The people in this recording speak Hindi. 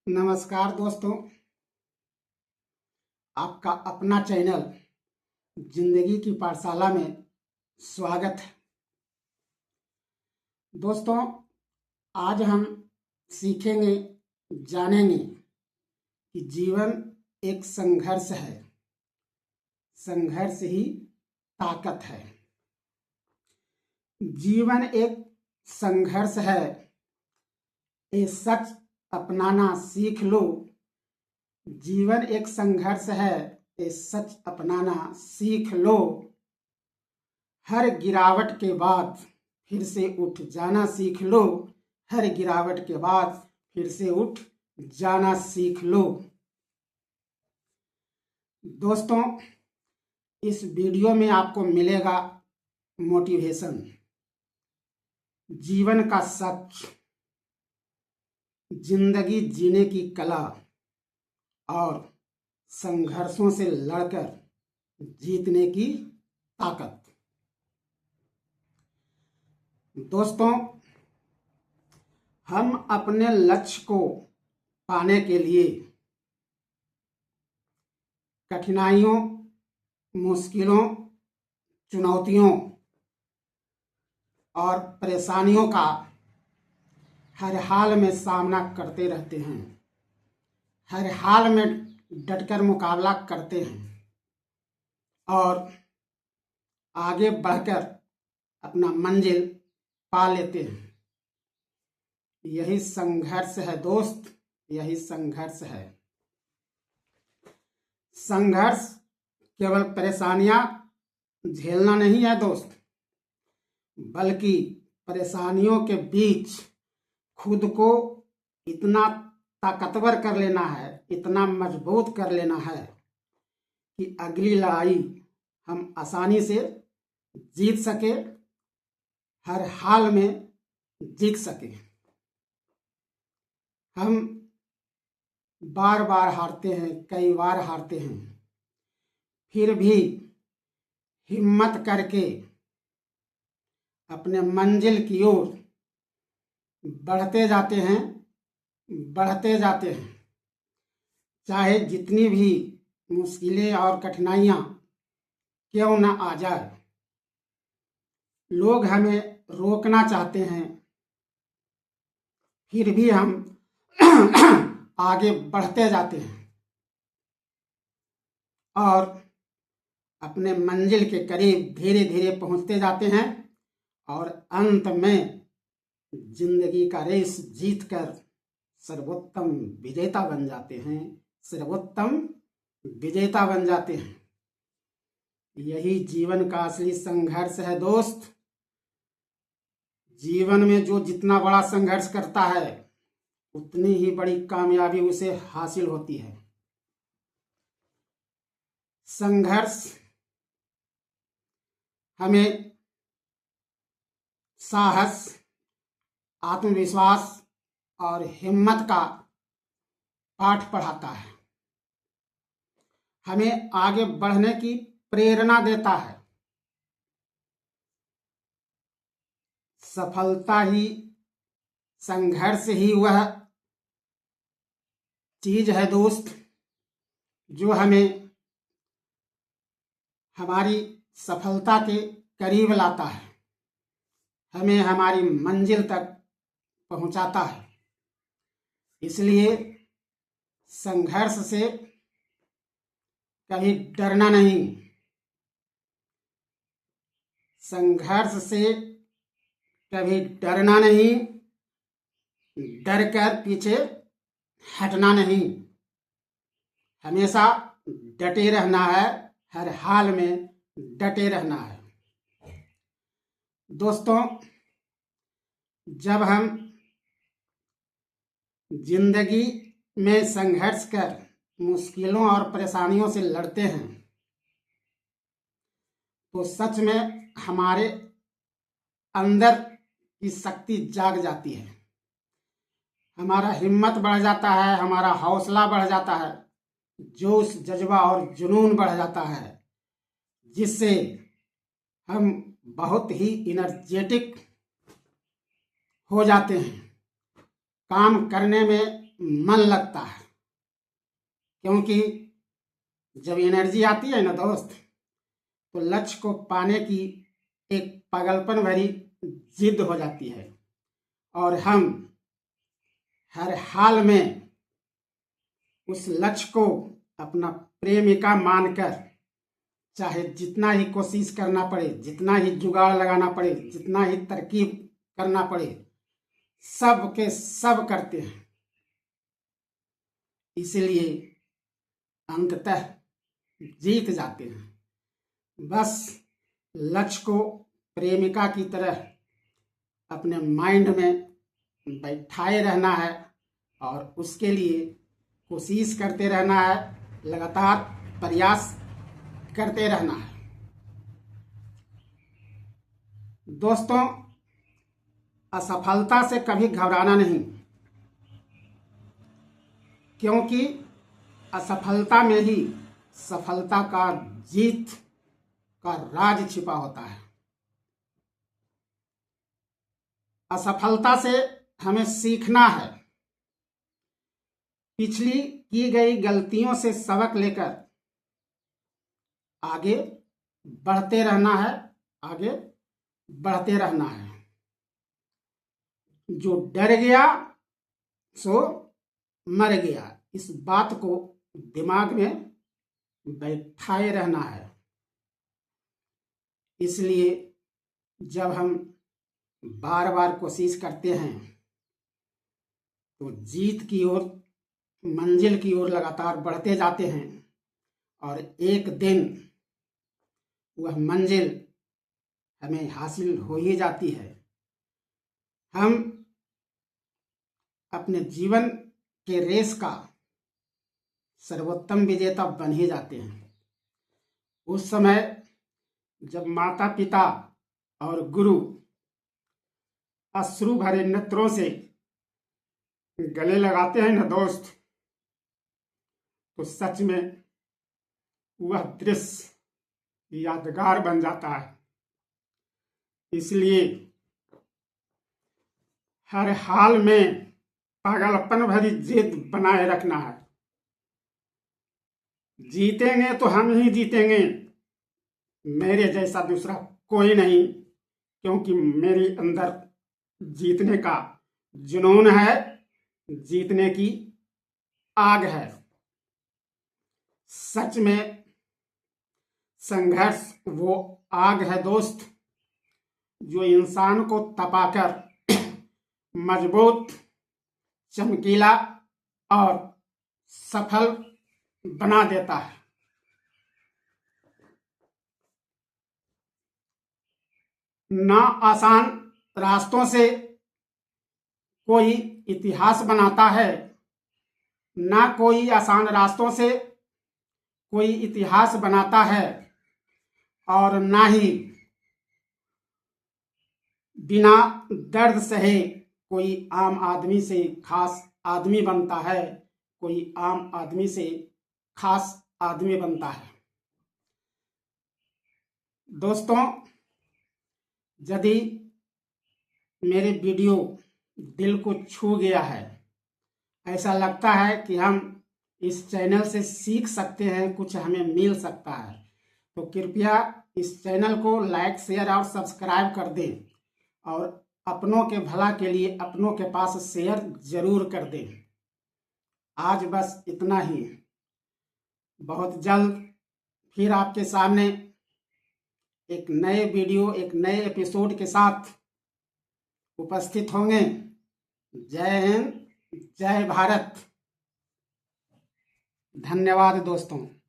नमस्कार दोस्तों, आपका अपना चैनल जिंदगी की पाठशाला में स्वागत है। दोस्तों, आज हम सीखेंगे, जानेंगे कि जीवन एक संघर्ष है। संघर्ष ही ताकत है। जीवन एक संघर्ष है, ये सच अपनाना सीख लो। जीवन एक संघर्ष है, ये सच अपनाना सीख लो। हर गिरावट के बाद फिर से उठ जाना सीख लो। हर गिरावट के बाद फिर से उठ जाना सीख लो। दोस्तों, इस वीडियो में आपको मिलेगा मोटिवेशन, जीवन का सच, जिंदगी जीने की कला और संघर्षों से लड़कर जीतने की ताकत। दोस्तों, हम अपने लक्ष्य को पाने के लिए कठिनाइयों, मुश्किलों, चुनौतियों और परेशानियों का हर हाल में सामना करते रहते हैं। हर हाल में डटकर मुकाबला करते हैं और आगे बढ़कर अपना मंजिल पा लेते हैं। यही संघर्ष है दोस्त, यही संघर्ष है। संघर्ष केवल परेशानियां झेलना नहीं है दोस्त, बल्कि परेशानियों के बीच खुद को इतना ताकतवर कर लेना है, इतना मजबूत कर लेना है कि अगली लड़ाई हम आसानी से जीत सके, हर हाल में जीत सके। हम बार बार हारते हैं, कई बार हारते हैं, फिर भी हिम्मत करके अपने मंजिल की ओर बढ़ते जाते हैं, बढ़ते जाते हैं। चाहे जितनी भी मुश्किलें और कठिनाइयां क्यों न आ जाए, लोग हमें रोकना चाहते हैं, फिर भी हम आगे बढ़ते जाते हैं और अपने मंजिल के करीब धीरे धीरे पहुंचते जाते हैं और अंत में जिंदगी का रेस जीतकर सर्वोत्तम विजेता बन जाते हैं, सर्वोत्तम विजेता बन जाते हैं। यही जीवन का असली संघर्ष है दोस्त। जीवन में जो जितना बड़ा संघर्ष करता है, उतनी ही बड़ी कामयाबी उसे हासिल होती है। संघर्ष हमें साहस, आत्मविश्वास और हिम्मत का पाठ पढ़ाता है। हमें आगे बढ़ने की प्रेरणा देता है। सफलता ही, संघर्ष ही वह चीज है दोस्त जो हमें हमारी सफलता के करीब लाता है, हमें हमारी मंजिल तक पहुंचाता है। इसलिए संघर्ष से कभी डरना नहीं, संघर्ष से कभी डरना नहीं, डर कर पीछे हटना नहीं, हमेशा डटे रहना है, हर हाल में डटे रहना है। दोस्तों, जब हम जिंदगी में संघर्ष कर मुश्किलों और परेशानियों से लड़ते हैं, तो सच में हमारे अंदर की शक्ति जाग जाती है, हमारा हिम्मत बढ़ जाता है, हमारा हौसला बढ़ जाता है, जोश, जज्बा और जुनून बढ़ जाता है, जिससे हम बहुत ही एनर्जेटिक हो जाते हैं। काम करने में मन लगता है, क्योंकि जब एनर्जी आती है ना दोस्त, तो लक्ष्य को पाने की एक पागलपन भरी जिद हो जाती है और हम हर हाल में उस लक्ष्य को अपना प्रेमिका मानकर, चाहे जितना ही कोशिश करना पड़े, जितना ही जुगाड़ लगाना पड़े, जितना ही तरकीब करना पड़े, सब के सब करते हैं। इसलिए अंततः जीत जाते हैं। बस लक्ष्य को प्रेमिका की तरह अपने माइंड में बैठाए रहना है और उसके लिए कोशिश करते रहना है, लगातार प्रयास करते रहना है। दोस्तों, असफलता से कभी घबराना नहीं, क्योंकि असफलता में ही सफलता का जीत का राज छिपा होता है। असफलता से हमें सीखना है, पिछली की गई गलतियों से सबक लेकर आगे बढ़ते रहना है, आगे बढ़ते रहना है। जो डर गया सो मर गया, इस बात को दिमाग में बैठाए रहना है। इसलिए जब हम बार बार कोशिश करते हैं तो जीत की ओर, मंजिल की ओर लगातार बढ़ते जाते हैं और एक दिन वह मंजिल हमें हासिल हो ही जाती है। हम अपने जीवन के रेस का सर्वोत्तम विजेता बन ही जाते हैं। उस समय जब माता पिता और गुरु अश्रु भरे नेत्रों से गले लगाते हैं ना दोस्त, तो सच में वह दृश्य यादगार बन जाता है। इसलिए हर हाल में पागलपन भरी जिद बनाए रखना है। जीतेंगे तो हम ही जीतेंगे, मेरे जैसा दूसरा कोई नहीं, क्योंकि मेरे अंदर जीतने का जुनून है, जीतने की आग है। सच में संघर्ष वो आग है दोस्त, जो इंसान को तपाकर मजबूत, चमकीला और सफल बना देता है। ना आसान रास्तों से कोई इतिहास बनाता है, ना कोई आसान रास्तों से कोई इतिहास बनाता है, और ना ही बिना दर्द सहे कोई आम आदमी से खास आदमी बनता है, कोई आम आदमी से खास आदमी बनता है। दोस्तों, यदि मेरे वीडियो दिल को छू गया है, ऐसा लगता है कि हम इस चैनल से सीख सकते हैं, कुछ हमें मिल सकता है, तो कृपया इस चैनल को लाइक, शेयर और सब्सक्राइब कर दें और अपनों के भला के लिए अपनों के पास शेयर जरूर कर दें। आज बस इतना ही। बहुत जल्द फिर आपके सामने एक नए वीडियो, एक नए एपिसोड के साथ उपस्थित होंगे। जय हिंद, जय भारत। धन्यवाद दोस्तों।